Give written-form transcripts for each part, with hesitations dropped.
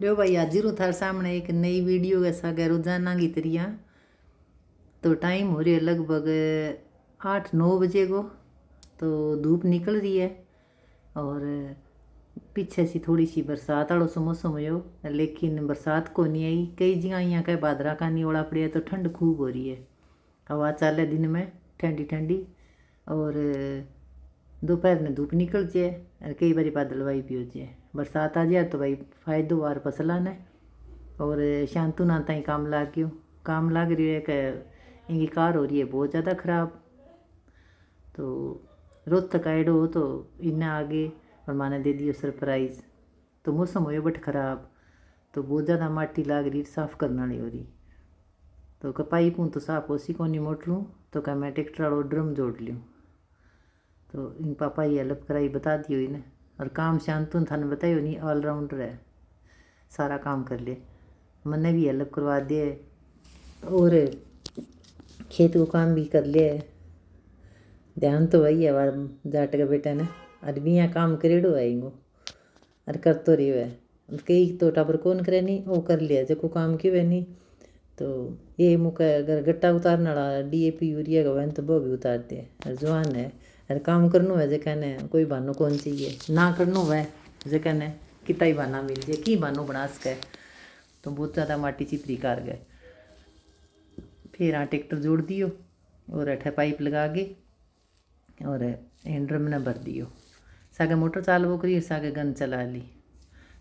लो भाई हाजिर हूँ थारे सामने एक नई वीडियो के साथ रोजाना की तरिया। तो टाइम हो रही है लगभग 8-9 बजे को। तो धूप निकल रही है और पीछे से थोड़ी सी बरसात वालों सो मौसम हो, लेकिन बरसात को नहीं आई। कई जगह यहाँ का बादरा का नहीं ओला पड़िया, तो ठंड खूब हो रही है। हवा चले दिन में ठंडी ठंडी, और दोपहर में धूप निकल जाए और कई बार बादलवाई भी हो जाए। बरसात आ जाए तो भाई फायदो वार फसलों ने। और शांतु ना ताई काम लाग रही है कि इनकी कार हो रही है बहुत ज़्यादा ख़राब। तो रोहतक आएडो हो तो इन्हें आगे और माने दे दियो सरप्राइज़। तो मौसम हो बट ख़राब, तो बहुत ज़्यादा माटी लाग रही, साफ़ करने वाली हो रही। तो पाइप हूँ तो साफ हो सी कोनी मोटरूँ, तो क्या मैं ट्रैक्टर वालों ड्रम जोड़ लियूँ। तो इन पापा ये हेल्प कराई बता दियो इन्हें। और काम शांतु थाने बताइयो नहीं, ऑलराउंडर है, सारा काम कर ले। मैंने भी हेल्प करवा दिए और खेत को काम भी कर लिया। ध्यान तो वही है वार जाट का बेटा ने, और भी यहाँ काम करेड़ो है इनको, और कर तो रही है। कई तो टाबर कौन करे नहीं, वो कर लिया जो काम क्यों है नहीं। तो ये मुका अगर गट्टा उतारने वाला DAP यूरिया का वह तो वो भी उतार दे। और जवान है और काम करनो है, जो कहने कोई बहानो कौन चाहिए ना करनो है, जो कहने कितना ही बहाना मिल जाए की बहानो बना सके। तो बहुत ज़्यादा माटी चिपरी कर गए। फिर हाँ ट्रैक्टर जोड़ दियो और अठे पाइप लगा के और ड्रम ने भर दियो। सागे मोटर चालू करी, सागे गन चला ली।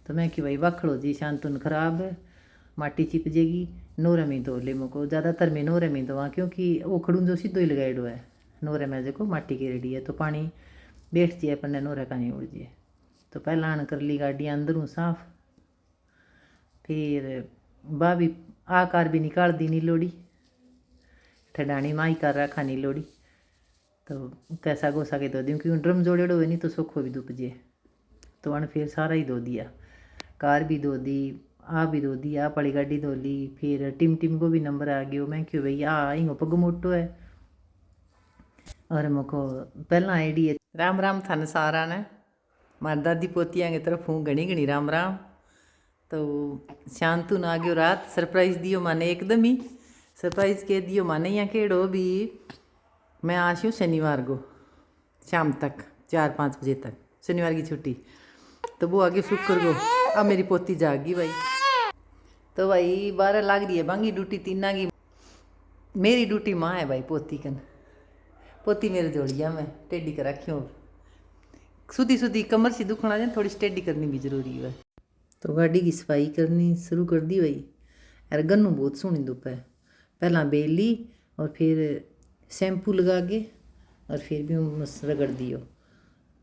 तो मैं कि भाई वाखड़ो जी शांतुन खराब है, माटी चिप जाएगी, नोरे में धो ले मुको। ज़्यादातर मैं नोरे में धोवा, क्योंकि ओखड़ू जो सीधो ही लगाइडो है नोरे में, जो माटी की रेडी है तो पानी बैठ जाए पर नोरे का नहीं उड़ जाए। तो पहला आन कर ली गाड़ी अंदरों साफ। फिर भी आकार भी निकाल दी नीलोड़ी, ठडानी माई कर रखा नीलोड़ी। तो कैसा गोसा के धो दी, क्योंकि ड्रम जोड़ेड़ो है नहीं तो सोखो भी दुप जाए। तो अन फिर सारा ही धो दिया, कार भी धो दी, भी धो दी, वाली गाड़ी धो ली। फिर टिम को भी नंबर आ गयो। मैं क्यों भैया इंगो पग मोटो है। और मुको पहला आईडी है। राम राम थाने सारा ने, मार दादी पोतिया की तरफ हूँ घनी घनी राम राम। तो शांतु ना आ गयो रात, सरप्राइज़ दियो माने एकदम ही सरप्राइज़ कह दियो माने। यहाँ केड़ो भी मैं आशू शनिवार को शाम तक 4-5 बजे तक, शनिवार की छुट्टी। तो वो आगे शुक्र को अब मेरी पोती जागी भाई। तो भाई 12 लाग रही है बांगी ड्यूटी तीना की। मेरी ड्यूटी माँ है भाई पोती कन। पोती मेरे जोड़िया में टेढ़ी कर रखी, सुधी सुधी कमर से दुखना जाए, थोड़ी स्टेडी करनी भी जरूरी है। तो गाड़ी की सफाई करनी शुरू कर दी भाई। यार गन्नू बहुत सोहनी धुप है। पहला बेली और फिर शैम्पू लगा के और फिर भी मस्त रगड़ दियो।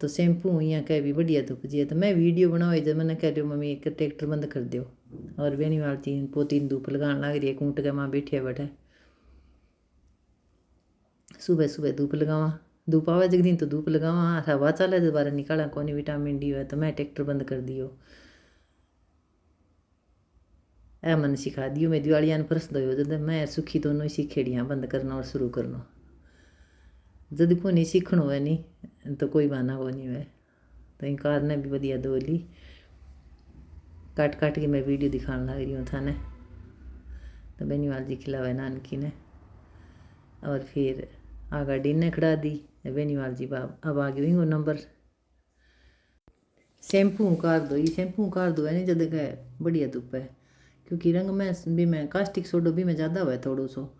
तो शैम्पू यहाँ कह भी बढ़िया धुप जी है। तो मैं वीडियो बनाई जब मैंने कह रही मम्मी एक ट्रैक्टर बंद कर दो। और बेनी वाली तीन पोती धूप लगाने लग रही है, कूट के माँ बैठे बैठे। सुबह सुबह धूप लगावा, धूप आवे जग दिन तो धूप लगावा, हवा चले दोबारा निकाला कोनी विटामिन D है। तो मैं ट्रैक्टर बंद कर दियो। ए मन सिखा दियो मैं दिवालियान परस दो जब मैं सुखी दोनों ही सीखेड़ियाँ बंद करना और शुरू करना। जब को नहीं सीखनो है नहीं तो कोई बहाना को नहीं है। तो इन कार ने भी बढ़िया धो ली, काट काट के मैं वीडियो दिखाने लग रही हूँ थाने। तो बेनीवाल जी खिलावे नानकी ने, और फिर आ गाड़ी ने खड़ा दी बेनीवाल जी बाब। अब आ गई वो नंबर। शैम्पू कार दो, ये शैम्पू कार दो है नहीं जब है बढ़िया धुप है, क्योंकि रंग में भी मैं कास्टिक सोडो भी मैं ज़्यादा हुआ है थोड़ो सो,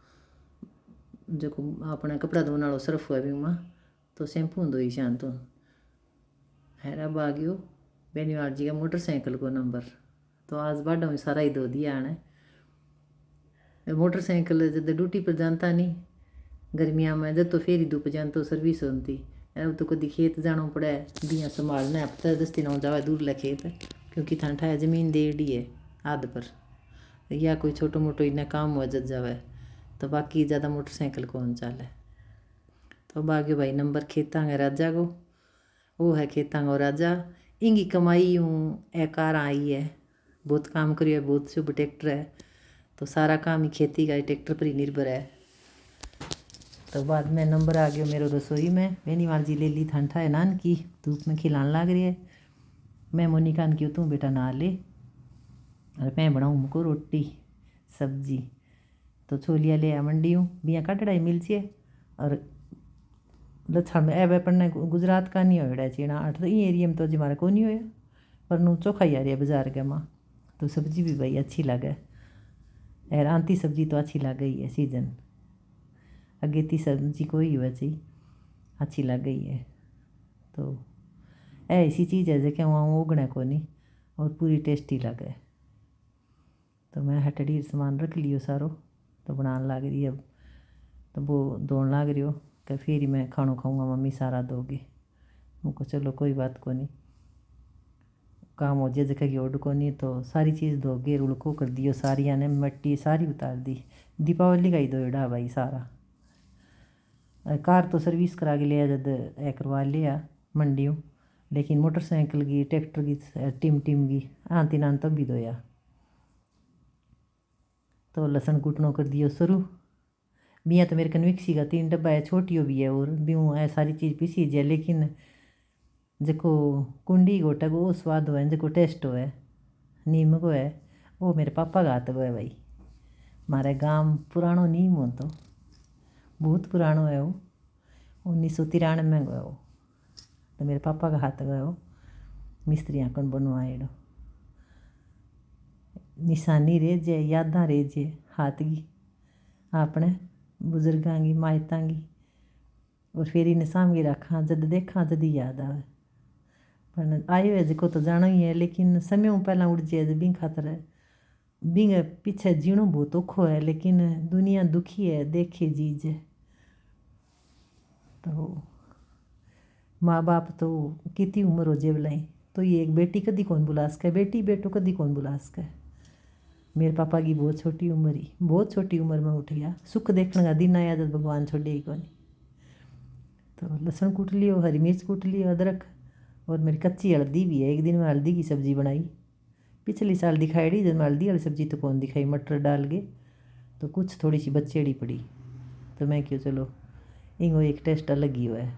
जो अपने कपड़ा धोने वालों सर्फ हुआ भी वहाँ। तो शैम्पू दो ही शांत है। अब आ गयो बेनीवाल जी का मोटरसाइकिल को नंबर। तो आज बाडा में सारा ही धो दिया आने। मोटरसाइकिल जब ड्यूटी पर जानता नहीं गर्मिया में, जब तो फिर ही धुप जान तो सर्विस होती। अब तो कभी खेत जाना पड़े, बिया संभालना हफ्ता 10 दिन जावा दूर ला खेत, क्योंकि थाने ठाया जमीन दे डी है आध पर, या कोई छोटो मोटो इन्हें काम हो जत जावे। तो बाकी ज़्यादा मोटरसाइकिल कौन चाले। तो अब आगे भाई नंबर खेता है राजा को, वो है खेता को राजा। इंगी कमाई हूँ ए कार आई है, बहुत काम करियो है, बहुत शुभ ट्रैक्टर है। तो सारा काम ही खेती का ट्रैक्टर पर ही निर्भर है। तो बाद में नंबर आ गया मेरे रसोई में। बेनीवाल जी ले ली ठंडा है नान की, धूप में खिलाने लग रही है। मैं मोनिका ने क्यों तू बेटा ना ले, और मैं बनाऊँ मुको रोटी सब्जी। तो छोलिया ले आ मंडी हूँ बिया काटड़ा मिल छे। और लच्छा में ए पढ़ने गुजरात का नहीं होड़ा चीना अठ तो ये एरिया में तो जी मारे को नहीं होया पर नू चोखा ही आ रही है बाजार के माँ। तो सब्जी भी भाई अच्छी लगे यार आंती सब्जी तो अच्छी लग गई है सीजन अगे ती सब्जी कोई हुआ चाहिए अच्छी लग गई है। तो ऐसी चीज़ है जो वहाँ उगने को नहीं और पूरी टेस्टी लगे। तो मैं हटड़ी सामान रख लियो सारो तो बनाने लग रही अब। तो वो धोन लग रही हो कि फिर ही मैं खानो खाऊंगा मम्मी सारा दोगे मुझको चलो कोई बात को नहीं काम हो जाए जगह ओड को नहीं। तो सारी चीज़ धोगे रुड़को कर दियो सारी ने मिट्टी सारी उतार दी दीपावली का ही दोड़ा भाई सारा। कार तो सर्विस करा के लिया जब करवा लिया मंडियों लेकिन मोटरसाइकिल की ट्रैक्टर की टीम की आंती नान तब भी धोया। तो लहसुन कूटनो कर दियो शुरू बिया तो मेरे कन मिक्सी का 3 डब्बा है छोटियो भी है और बीऊ है सारी चीज़ पीसी जाए लेकिन जो कुंडी गोटा को वो स्वाद हुआ जो टेस्ट हुआ नीम को है वो मेरे पापा का हाथ है भाई। हमारे गांव पुरानो नीम हो तो बहुत पुरानो है वो 1993 में गया वो। तो मेरे पापा का हाथ गया वो मिस्त्री आकन बनवाएड़ो निशानी रह जाए यादा रह जाए हाथ की अपने बुजुर्गों की मायता की। और फिर इन्हें सामने रखा जद देखा जद याद आवे पर आयो है जो तो जाना ही है लेकिन समय पहला उड़ जाए बिंग खातर बिंग पीछे जीणो बहुत औखो है लेकिन दुनिया दुखी है देखे जीज। तो माँ बाप तो कितनी उम्र हो जाए बुलाई तो ये एक बेटी कदी कौन बुला सके बेटी बेटो कदी कौन बुला सके। मेरे पापा की बहुत छोटी उम्र ही बहुत छोटी उम्र में उठ गया सुख देखने का दिन आया जब भगवान छोड़े ही कौन। तो लहसुन कूट लियो हरी मिर्च कूट लियो अदरक और मेरी कच्ची हल्दी भी है एक दिन मैं हल्दी की सब्ज़ी बनाई पिछली साल दिखाई दी जब मैं हल्दी वाली सब्ज़ी तो कौन दिखाई मटर डाल के तो कुछ थोड़ी सी बचेड़ी पड़ी। तो मैं क्यों चलो इंगो एक टेस्ट अलग ही हुआ है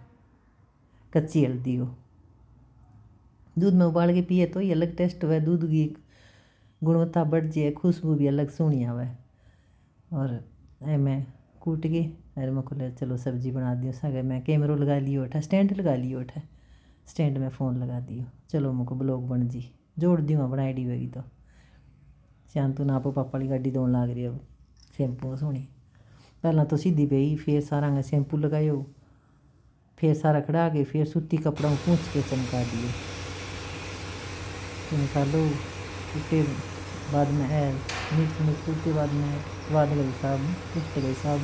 कच्ची हल्दी हो दूध में उबाल के पिए तो ही अलग टेस्ट हुआ दूध की गुणवत्ता बढ़ जाए खुशबू भी अलग सोहनी आवे। और मैं कूट के अरे मैं को चलो सब्जी बना दियो सगे मैं कैमरो लगा लियो उठा स्टैंड लगा लियो उठा स्टैंड में फ़ोन लगा दियो चलो मुझको ब्लॉग बन जी जोड़ दियो बनाई डी होगी। तो शांतु ना आपो पापा वाली गाड़ी धोन लग रही अब शैम्पू सोहनी पहला तो सीधी पई फिर सारा शैम्पू लगायो फिर सारा खड़ा के फिर सूती कपड़ा पूछ के चमका दिए चमका लो उसके बाद में मिर्च मिर्च के बाद में स्वाद का हिसाब टेस्ट का हिसाब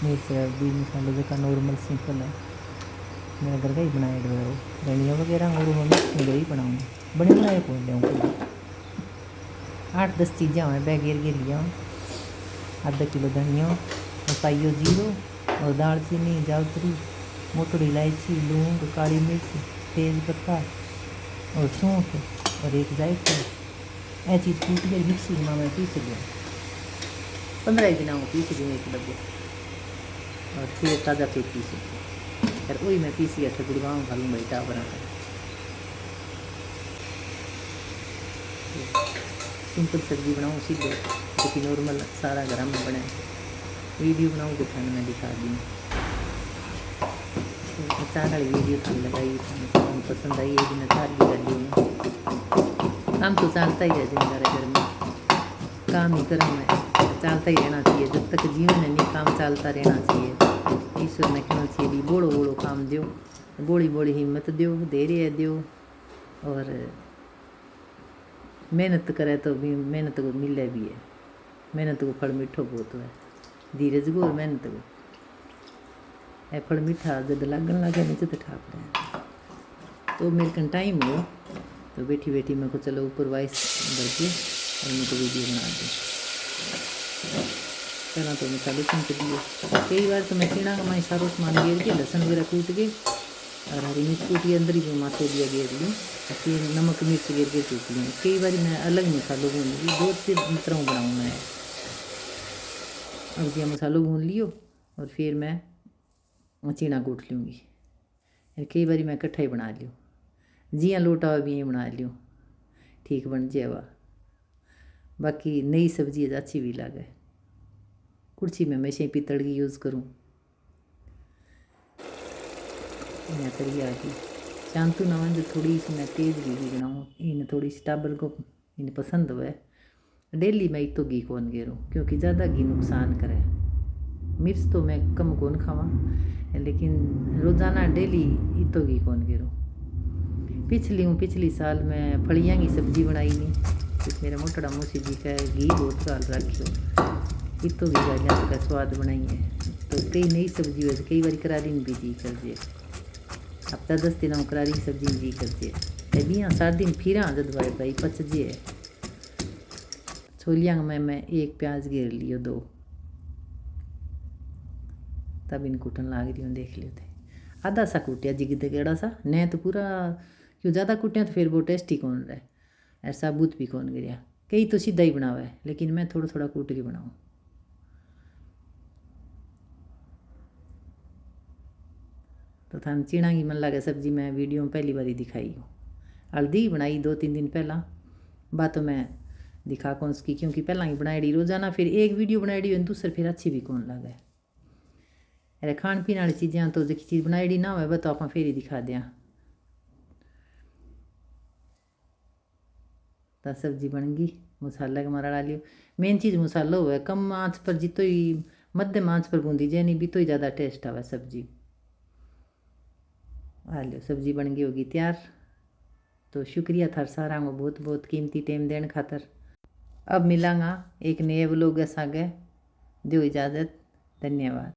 मिर्च हल्दी मसालों जैसा नॉर्मल सिंपल है मेरा घर का ही बनाया वो धनिया वगैरह और वो मिक्स ही बनाऊँगा बने बनाए कौन ले 8-10 चीज़ें हमें बैग गिर लिया आधा किलो धनिया और पाइयो जीरो और दालचीनी जावित्री मोटी इलायची लौंग काली मिर्च तेज पत्ता और सौंठ और एक जायफल यह चीज़ कूट के मिक्सी में मैं पीस लिया 15 दिन पीस लिया एक डब्बे और फिर ताज़ा पे पीस फिर वही मैं पीस गया था गुड़गांव घालूँ बैठा बना कर सिंपल सब्जी बनाऊँ सीधे लेकिन नॉर्मल सारा घर में बने वीडियो बनाऊँ तो थाने में दिखा दी तो अचार वाली वीडियो थाने लगाई थाने पसंद आई है दिन अचार भी कर ली काम तो चलता ही है जिन घर में काम ही करना है चलता ही रहना चाहिए जब तक जीवन है नहीं काम चलता रहना चाहिए। ईश्वर ने कहना चाहिए बोलो बोलो काम दो बोली बोली हिम्मत दो धैर्य दो और मेहनत करे तो भी मेहनत को मिले भी है मेहनत को फल मीठो बहुत है धीरज को और मेहनत को फल मीठा जब लगन लगे नहीं जब ठाक रहे। तो मेरे कन टाइम हो तो बैठी बैठी मेरे को चलो ऊपर वॉइस भर के और मेरे को वीडियो बना दे पहला तो मसाले चमक दिए कई बार तो मैं सीणा का माई सारो सामान घेर के लहसुन वगैरह कूट के और हरी मिर्च कूट के अंदर ही माथे दिया घेर लूँ फिर नमक मिर्च घेर के कूट लूँ कई बार मैं अलग मसालों भून दो से तरह बनाऊँगा है। अब दिया मसालों भून लियो और फिर मैं चीना कूट लूँगी कई बार मैं इकट्ठा ही बना लियो जिया लोटा भी बना लियो ठीक बन जाएगा। बाकी नई सब्जी अच्छी भी लगे। कुर्सी में हमेशा ही पीतल की यूज़ करूँ। मैं करिए आगे चांतू ना जो थोड़ी सी मैं तेज़ घी बनाऊँ, इन्हें थोड़ी सी टाबर को इन्हें पसंद हुआ। डेली मैं इतो घी कौन गेरूँ क्योंकि ज़्यादा घी नुकसान करे। मिर्च तो मैं कम कौन खावा, लेकिन रोज़ाना डेली इतो घी कौन गेरूँ। पिछली साल मैं फलियाँ की सब्जी बनाई नहीं, तो मेरा मोटड़ा मौसी जी का घी बहुत गाल रखियो, इतो घी गालियाँ का स्वाद बनाई है। तो कई नई सब्जी हो कई बार करारी भी जी कर दिए, हफ्ता 10 दिन करारी सब्जी जी कर दिए। अभी 7 दिन फिर जद भाई पच जी है। छोलियाँ में मैं 1 प्याज घेर लियो 2, तब इन कूटन लाग रही हूँ। देख लियो थे आधा सा कूटिया जिगद गेड़ा सा न तो पूरा क्यों ज़्यादा कूटिया तो फिर वो टेस्टी कौन रहे और साबुत भी कौन गिरिया। कई तो सीधा ही बनावे, लेकिन मैं थोड़ा थोड़ा कूट के बनाऊँ। तो थान चीणा की मन लगे सब्जी मैं वीडियो में पहली बारी दिखाई हूँ। हल्दी बनाई 2-3 दिन पहला, बातों मैं दिखा कौन सी क्योंकि पहला ही बनाई रोज़ाना, फिर एक वीडियो बनाई दूसरे फिर अच्छी भी कौन लगे। अरे खान पीने वाली चीज़ें तो जो चीज़ बनाई ना हो तो आप फिर ही दिखा दें। तो सब्जी बन गई, मसाला का मारा डाल लियो। मेन चीज़ मसाला हुआ है, कम आँच पर जितो ही मध्यम आँच पर बूंदी जाए नहीं भी तो ही ज़्यादा टेस्ट आवा सब्जी। आ लियो सब्जी बन गई होगी तैयार। तो शुक्रिया थार सारा को बहुत बहुत कीमती टाइम देने खातर। अब मिलांगा एक नए व्लॉग के सागे, दो इजाज़त, धन्यवाद।